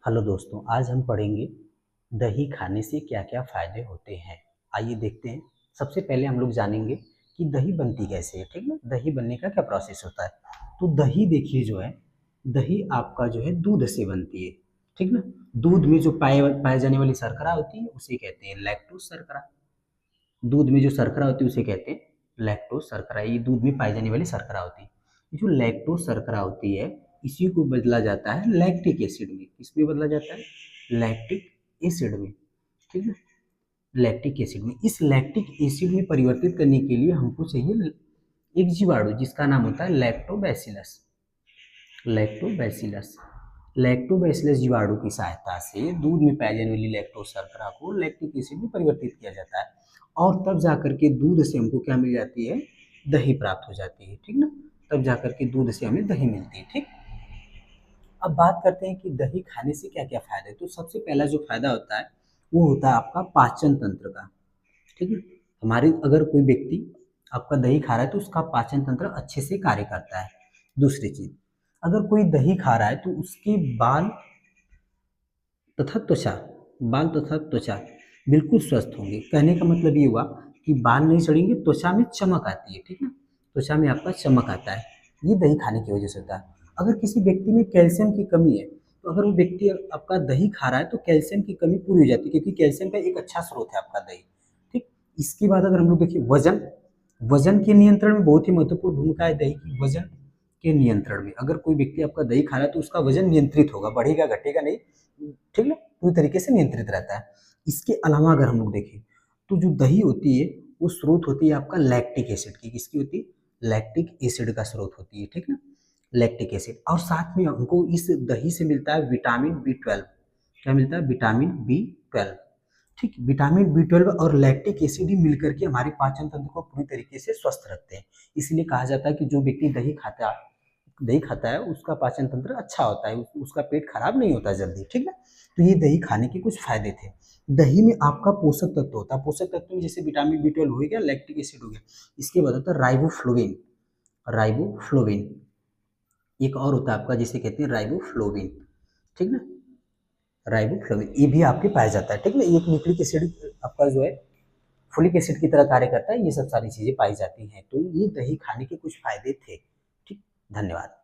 Hello दोस्तों, आज हम पढ़ेंगे दही खाने से क्या क्या फायदे होते हैं। आइए देखते हैं। सबसे पहले हम लोग जानेंगे कि दही बनती कैसे है। ठीक ना, दही बनने का क्या प्रोसेस होता है। तो दही देखिए जो है, दही आपका जो है दूध से बनती है। ठीक ना, दूध में जो पाए जाने वाली शर्करा होती है उसे कहते हैं लैक्टोज शर्करा। दूध में जो शर्करा होती है उसे कहते हैं लैक्टोज शर्करा। ये दूध में पाई जाने वाली शर्करा होती है। ये जो लैक्टोज शर्करा होती है, इसी को बदला जाता है लैक्टिक एसिड में। किसमें बदला जाता है? लैक्टिक एसिड में। ठीक है, लैक्टिक एसिड में। इस लैक्टिक एसिड में परिवर्तित करने के लिए हमको चाहिए एक जीवाणु जिसका नाम होता है लैक्टोबैसिलस। लैक्टोबैसिलस लैक्टोबैसिलस जीवाणु की सहायता से दूध में पाई जाने वाली लैक्टोज शर्करा को लैक्टिक एसिड में परिवर्तित किया जाता है, और तब जाकर के दूध से हमको क्या मिल जाती है? दही प्राप्त हो जाती है। ठीक ना, तब जाकर के दूध से हमें दही मिलती है। ठीक, अब बात करते हैं कि दही खाने से क्या क्या फायदा है। तो सबसे पहला जो फायदा होता है वो होता है आपका पाचन तंत्र का। ठीक है, हमारे अगर कोई व्यक्ति आपका दही खा रहा है तो उसका पाचन तंत्र अच्छे से कार्य करता है। दूसरी चीज, अगर कोई दही खा रहा है तो उसके तथा त्वचा बाल तथा त्वचा बिल्कुल स्वस्थ होंगे। कहने का मतलब ये हुआ कि बाल नहीं सड़ेंगे, त्वचा में चमक आती है। ठीक ना, त्वचा में आपका चमक आता है, ये दही खाने की वजह से होता है। अगर किसी व्यक्ति में कैल्शियम की कमी है तो अगर वो व्यक्ति आपका दही खा रहा है तो कैल्शियम की कमी पूरी हो जाती है, क्योंकि कैल्शियम का एक अच्छा स्रोत है आपका दही। ठीक, इसके बाद अगर हम लोग देखिए वजन, वजन के नियंत्रण में बहुत ही महत्वपूर्ण भूमिका है दही की। वजन के नियंत्रण में अगर कोई व्यक्ति आपका दही खा रहा है तो उसका वजन नियंत्रित होगा, बढ़ेगा घटेगा नहीं। ठीक है, पूरी तरीके से नियंत्रित रहता है। इसके अलावा अगर हम लोग देखें तो जो दही होती है वो स्रोत होती है आपका लैक्टिक एसिड की। किसकी होती है? लैक्टिक एसिड का स्रोत होती है। ठीक ना, लैक्टिक एसिड। और साथ में हमको इस दही से मिलता है विटामिन B12। क्या मिलता है? Vitamin B12। ठीक, विटामिन B12 और लैक्टिक एसिड ही मिलकर के हमारे पाचन तंत्र को पूरी तरीके से स्वस्थ रखते हैं। इसलिए कहा जाता है कि जो व्यक्ति दही खाता है उसका पाचन तंत्र अच्छा होता है, उसका पेट खराब नहीं होता जल्दी। ठीक है, तो ये दही खाने के कुछ फायदे थे। दही में आपका पोषक तत्व होता है। पोषक तत्व में जैसे विटामिन B12 हो गया, लैक्टिक एसिड हो गया। इसके बाद होता है राइबोफ्लोविन। राइबोफ्लोविन एक और होता है आपका जिसे कहते हैं राइबोफ्लोविन। ठीक ना, राइबोफ्लोविन ये भी आपके पाया जाता है। ठीक ना, एक न्यूक्लिक एसिड आपका जो है फोलिक एसिड की तरह कार्य करता है। ये सब सारी चीजें पाई जाती हैं। तो ये दही खाने के कुछ फायदे थे। ठीक, धन्यवाद।